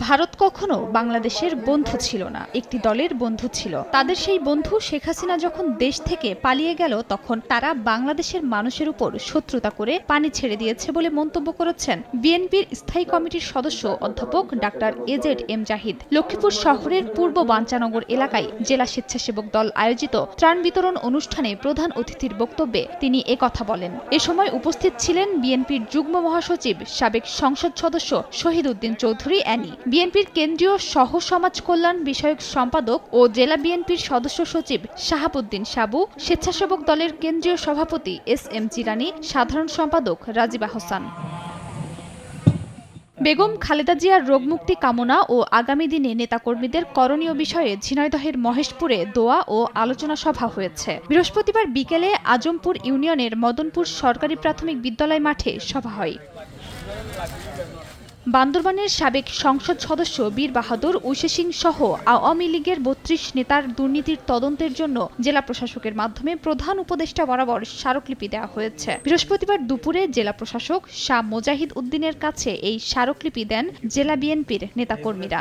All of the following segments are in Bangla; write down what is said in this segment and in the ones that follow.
ভারত কখনো বাংলাদেশের বন্ধু ছিল না, একটি দলের বন্ধু ছিল। তাদের সেই বন্ধু শেখ হাসিনা যখন দেশ থেকে পালিয়ে গেল, তখন তারা বাংলাদেশের মানুষের উপর শত্রুতা করে পানি ছেড়ে দিয়েছে বলে মন্তব্য করেছেন বিএনপির স্থায়ী কমিটির সদস্য অধ্যাপক ডাক্তার এজেড জাহিদ। লক্ষ্মীপুর শহরের পূর্ব বাঞ্চানগর এলাকায় জেলা স্বেচ্ছাসেবক দল আয়োজিত ত্রাণ বিতরণ অনুষ্ঠানে প্রধান অতিথির বক্তব্যে তিনি একথা বলেন। এ সময় উপস্থিত ছিলেন বিএনপির যুগ্ম মহাসচিব সাবেক সংসদ সদস্য শহীদ উদ্দিন চৌধুরী অ্যানি, বিএনপির কেন্দ্রীয় সহ সমাজ কল্যাণ বিষয়ক সম্পাদক ও জেলা বিএনপির সদস্য সচিব শাহাবুদ্দিন সাবু, স্বেচ্ছাসেবক দলের কেন্দ্রীয় সভাপতি এস.এম. জিলানী, সাধারণ সম্পাদক রাজিবা হোসেন। বেগম খালেদা জিয়ার রোগমুক্তি কামনা ও আগামী দিনে নেতাকর্মীদের করণীয় বিষয়ে ঝিনাইদহের মহেশপুরে দোয়া ও আলোচনা সভা হয়েছে। বৃহস্পতিবার বিকেলে আজমপুর ইউনিয়নের মদনপুর সরকারি প্রাথমিক বিদ্যালয় মাঠে সভা হয়। বান্দরবানের সাবেক সংসদ সদস্য বীর বাহাদুর ঐশী সিং সহ আওয়ামী লীগের ৩২ নেতার দুর্নীতির তদন্তের জন্য জেলা প্রশাসকের মাধ্যমে প্রধান উপদেষ্টা বরাবর স্মারকলিপি দেওয়া হয়েছে। বৃহস্পতিবার দুপুরে জেলা প্রশাসক শাহ মোজাহিদ উদ্দিনের কাছে এই স্মারকলিপি দেন জেলা বিএনপির নেতাকর্মীরা।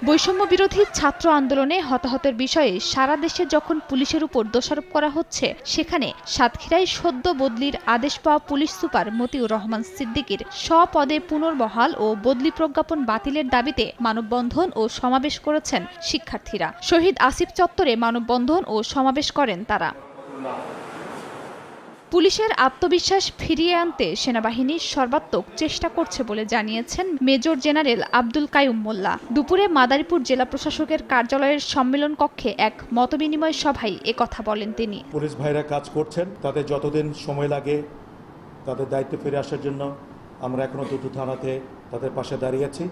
বৈষম্য বিরোধী ছাত্র আন্দোলনে হতাহতের বিষয়ে সারা দেশে যখন পুলিশের উপর দোষারোপ করা হচ্ছে, সেখানে সাতক্ষীরায় সদ্য বদলির আদেশ পাওয়া পুলিশ সুপার মতিউর রহমান সিদ্দিকীর স্বপদে পুনর্বহাল ও বদলি প্রজ্ঞাপন বাতিলের দাবিতে মানববন্ধন ও সমাবেশ করেছেন শিক্ষার্থীরা। শহীদ আসিফ চত্বরে মানববন্ধন ও সমাবেশ করেন তারা। পুলিশের আত্মবিশ্বাস ফিরিয়ে আনতে সেনাবাহিনী সর্বাত্মক চেষ্টা করছে বলে জানিয়েছেন মেজর জেনারেল আব্দুল কাইয়ুম মোল্লা। দুপুরে মাদারীপুর জেলা প্রশাসকের কার্যালয়ের সম্মেলন কক্ষে এক মতবিনিময় সভায় একথা বলেন তিনি। পুলিশ ভাইরা কাজ করছেন, তাদের যতদিন সময় লাগে তাদের দায়িত্ব ফিরে আসার জন্য আমরা এখনো দুটো থানাতে তাদের পাশে দাঁড়িয়েছি।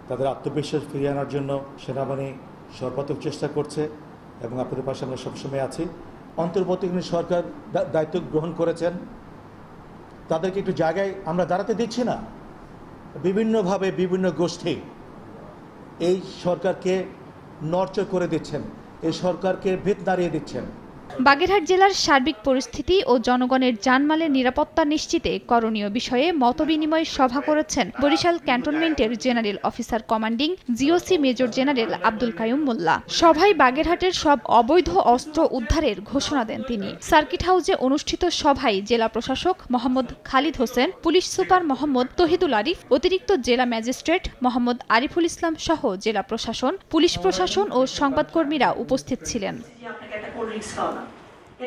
তাদের আত্মবিশ্বাস ফিরিয়ে আনার জন্য সেনাবাহিনী সর্বাত্মক চেষ্টা করছে এবং আপনাদের পাশে আমরা সবসময় আছি। অন্তর্বর্তীকালীন সরকার দায়িত্ব গ্রহণ করেছেন, তাদেরকে একটু জায়গায় আমরা দাঁড়াতে দিচ্ছি না। বিভিন্নভাবে বিভিন্ন গোষ্ঠী এই সরকারকে নড়চড় করে দিচ্ছেন, এই সরকারকে ভিত নাড়িয়ে দিচ্ছেন। বাগেরহাট জেলার সার্বিক পরিস্থিতি ও জনগণের জানমালের নিরাপত্তা নিশ্চিতে করণীয় বিষয়ে মতবিনিময় সভা করেছেন বরিশাল ক্যান্টনমেন্টের general officer commanding GOC major general Abdul Qayyum Mollah. সভায় বাগেরহাটের সব অবৈধ অস্ত্র উদ্ধারের ঘোষণা দেন তিনি। সার্কিট হাউসে অনুষ্ঠিত সভায় জেলা প্রশাসক মোহাম্মদ খালিদ হোসেন, পুলিশ সুপার মোহাম্মদ তহিদুল আরিফ, অতিরিক্ত জেলা ম্যাজিস্ট্রেট মোহাম্মদ আরিফুল ইসলাম সহ জেলা প্রশাসন, পুলিশ প্রশাসন ও সংবাদকর্মীরা উপস্থিত ছিলেন।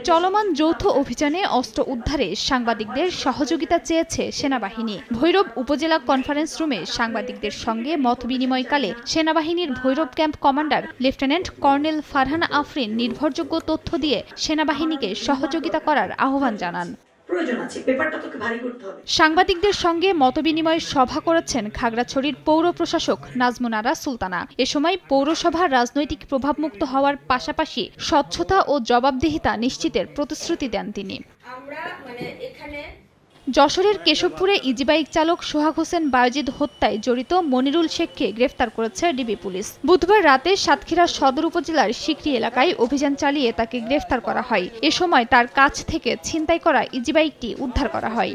চলমান যৌথ অভিযানে অস্ত্র উদ্ধারে সাংবাদিকদের সহযোগিতা চেয়েছে সেনাবাহিনী। ভৈরব উপজেলা কনফারেন্স রুমে সাংবাদিকদের সঙ্গে মতবিনিময়কালে সেনাবাহিনীর Bhairab camp commander lieutenant colonel Farhana Afrin নির্ভরযোগ্য তথ্য দিয়ে সেনাবাহিনীকে সহযোগিতা করার আহ্বান জানান। সাংবাদিকদের সঙ্গে মতবিনিময় সভা করেছেন খাগড়াছড়ির পৌর প্রশাসক নাজমুন আরা সুলতানা। এ সময় পৌরসভার রাজনৈতিক প্রভাবমুক্ত হওয়ার পাশাপাশি স্বচ্ছতা ও জবাবদিহিতা নিশ্চিতের প্রতিশ্রুতি দেন তিনি। যশোরের কেশবপুরে ইজিবাইক চালক সোহাগ হোসেন বায়েজিদ হত্যায় জড়িত মনিরুল শেখকে গ্রেফতার করেছে ডিবি পুলিশ। বুধবার রাতে সাতক্ষীরা সদর উপজেলার সিকরি এলাকায় অভিযান চালিয়ে তাকে গ্রেফতার করা হয়। এ সময় তার কাছ থেকে ছিনতাই করা ইজিবাইকটি উদ্ধার করা হয়।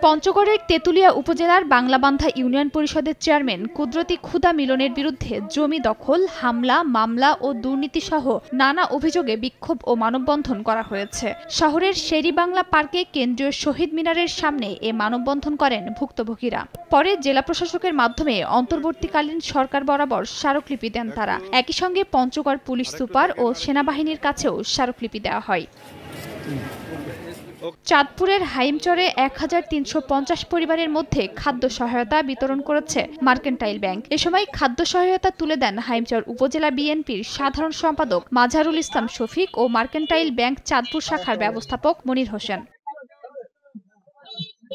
পঞ্চগড়ের তেঁতুলিয়া উপজেলার বাংলাবান্ধা ইউনিয়ন পরিষদের চেয়ারম্যান কুদরতি ক্ষুদা মিলনের বিরুদ্ধে জমি দখল, হামলা, মামলা ও দুর্নীতিসহ নানা অভিযোগে বিক্ষোভ ও মানববন্ধন করা হয়েছে। শহরের শেরিবাংলা পার্কে কেন্দ্রীয় শহীদ মিনারের সামনে এ মানববন্ধন করেন ভুক্তভোগীরা। পরে জেলা প্রশাসকের মাধ্যমে অন্তর্বর্তীকালীন সরকার বরাবর স্মারকলিপি দেন তারা। একই সঙ্গে পঞ্চগড় পুলিশ সুপার ও সেনাবাহিনীর কাছেও স্মারকলিপি দেওয়া হয়। চাঁদপুরের হাইমচরে ১৩৫০ পরিবারের মধ্যে খাদ্য সহায়তা বিতরণ করেছে মার্কেন্টাইল ব্যাংক। এ সময় খাদ্য সহায়তা তুলে দেন হাইমচর উপজেলা বিএনপির সাধারণ সম্পাদক মাঝারুল ইসলাম শফিক ও মার্কেন্টাইল ব্যাংক চাঁদপুর শাখার ব্যবস্থাপক মনির হোসেন।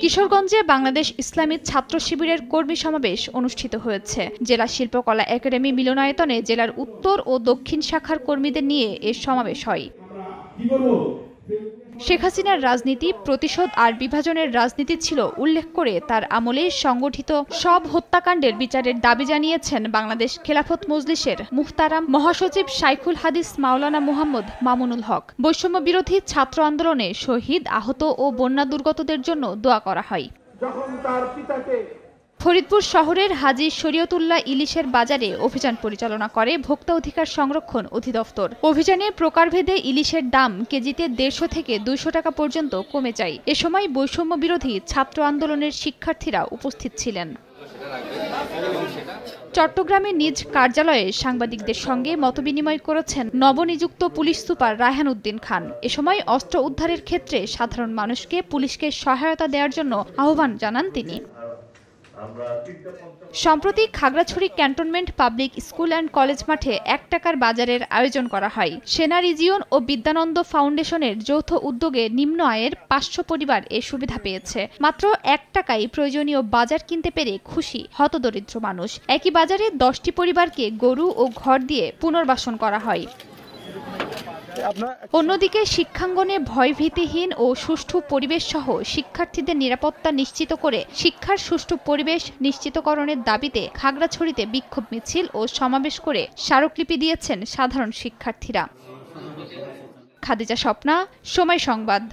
কিশোরগঞ্জে বাংলাদেশ ইসলামী ছাত্র শিবিরের কর্মী সমাবেশ অনুষ্ঠিত হয়েছে। জেলা শিল্পকলা একাডেমি মিলনায়তনে জেলার উত্তর ও দক্ষিণ শাখার কর্মীদের নিয়ে এ সমাবেশ হয়। শেখ হাসিনার রাজনীতি প্রতিশোধ আর বিভাজনের রাজনীতি ছিল উল্লেখ করে তার আমলে সংগঠিত সব হত্যাকাণ্ডের বিচারের দাবি জানিয়েছেন বাংলাদেশ খেলাফত মজলিসের মুহতারাম মহাসচিব শাইখুল হাদিস মাওলানা মুহাম্মদ মামুনুল হক। বৈষম্য বিরোধী ছাত্র আন্দোলনে শহীদ, আহত ও বন্যা দুর্গতদের জন্য দোয়া করা হয়। ফরিদপুর শহরের হাজী শরীয়তুল্লাহ ইলিশের বাজারে অভিযান পরিচালনা করে ভোক্তা অধিকার সংরক্ষণ অধিদপ্তর। অভিযানে প্রকারভেদে ইলিশের দাম কেজিতে 150 থেকে 200 টাকা পর্যন্ত কমে যায়। এ সময় বৈষম্য বিরোধী ছাত্র আন্দোলনের শিক্ষার্থীরা উপস্থিত ছিলেন। চট্টগ্রামে নিজ কার্যালয়ে সাংবাদিকদের সঙ্গে মতবিনিময় করেছেন নবনিযুক্ত পুলিশ সুপার রায়হান উদ্দিন খান। এ সময় অস্ত্র উদ্ধারের ক্ষেত্রে সাধারণ মানুষকে পুলিশকে সহায়তা দেওয়ার জন্য আহ্বান জানান তিনি। সম্প্রতি Khagrachhari cantonment public school and college মাঠে 1 টাকার বাজারের আয়োজন করা হয়। সেনা রিজিয়ন ও বিদ্যানন্দ ফাউন্ডেশনের যৌথ উদ্যোগে নিম্ন আয়ের 500 পরিবার এ সুবিধা পেয়েছে। মাত্র 1 টাকায় প্রয়োজনীয় বাজার কিনতে পেরে খুশি হতদরিদ্র মানুষ। একই বাজারে 10টি পরিবারকে গরু ও ঘর দিয়ে পুনর্বাসন করা হয়। অন্যদিকে শিক্ষাঙ্গনে ভয়ভীতিহীন ও সুষ্ঠু পরিবেশ সহ শিক্ষার্থীদের নিরাপত্তা নিশ্চিত করে শিক্ষার সুষ্ঠু পরিবেশ নিশ্চিতকরণের দাবিতে খাগড়াছড়িতে বিক্ষোভ মিছিল ও সমাবেশ করে স্মারকলিপি দিয়েছেন সাধারণ শিক্ষার্থীরা। খাদিজা স্বপ্না, সময় সংবাদ।